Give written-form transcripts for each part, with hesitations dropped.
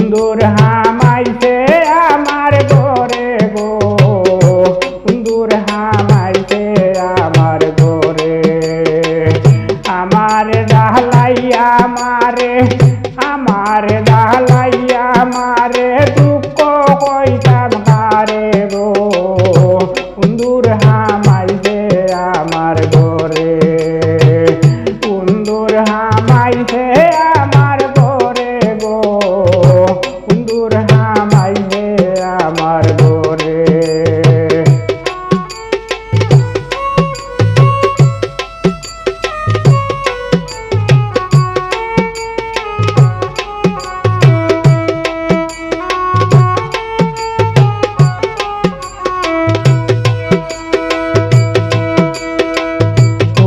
সুন্দর হামাইছে আমার ঘরে গো, সুন্দর হামাইছে আমার ঘরে। আমার ডালাইয়া মারে, আমার ডালাইয়া মারে, দুঃখ কইতাম কারে গো, সুন্দর হামাইছে আমার ঘরে, সুন্দর হামাইছে আমার ঘরে গো, সুন্দর হামাইছে আমার ঘরে।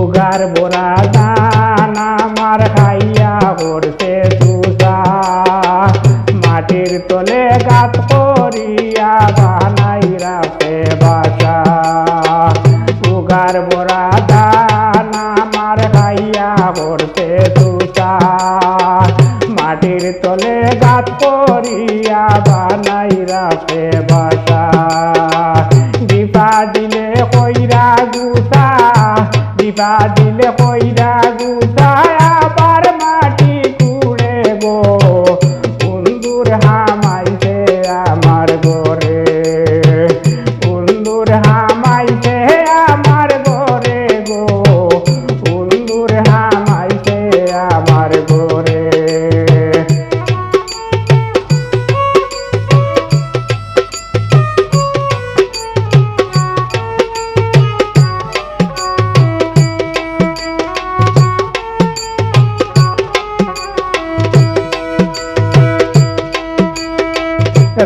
উগার বোরা দান আমার খাইয়া করছে তুষা, মাটির তলে গাত করিয়া বানাই রাখে বাসা। উগার বোরা দান আমার খাইয়া করছে তুষা, মাটির তলে গাত করিয়া বানাই রাখে বাসা। দিপা দিলে কইরা গুসা, দিপা দিলে কইরা গুসা, আবার মাটি কুড়ে গো, সুন্দর হামাইছে আমার ঘরে, সুন্দর হামাইছে আমার ঘরে গো, সুন্দর হামাইছে আমার ঘরে।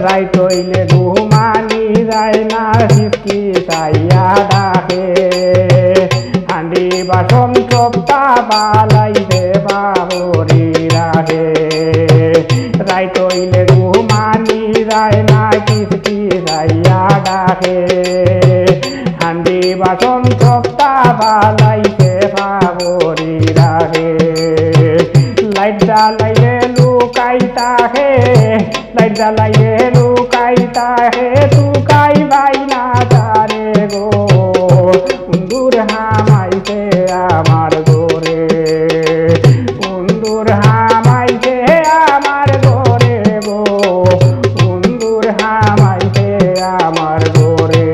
রাইত হইলে ঘুমানি যায় না, সিকি চাইয়া ডাকে, হাঁডি বাসন সপ্তা বালাইতে বাবরি রাখে। রাইত হইলে ঘুমানি যায় না, সিকি চাইয়া ডাকে, হাঁডি বাসন সপ্তা বালাইতে বাবরি রাখে। লাইট জ্বালাইলে লুকাইতা হে, লাইট জ্বালাইলে লুকাইতা হে, তুকাই ভাই না তারে গো, সুন্দর হামাইছে আমার ঘরে, সুন্দর হামাইছে আমার ঘরে গো, সুন্দর হামাইছে আমার ঘরে।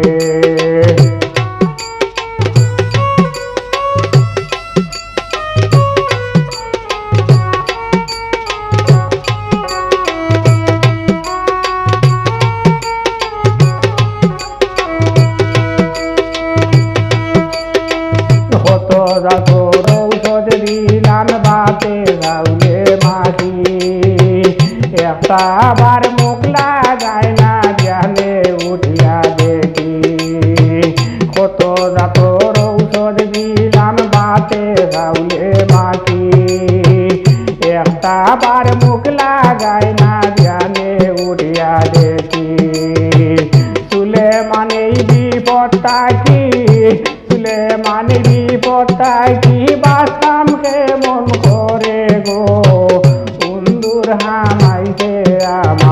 কত জাতর ঔষধ দিলাম বাতে যাওলে মাটি, একটা বার মুখ লাগায় না জালে উঠিয়া দেখি। কত জাতর ঔষধ দিলাম বাতে যাওলে মাটি, একটা বার মুখ লাগায় না জালে উঠিয়া দেখি। চুলে মানেই বিপদটা কি, চুলে মানে বিপদটা কি, বাঁচতাম কেমন করে গো, সুন্দর হামাইছে আমার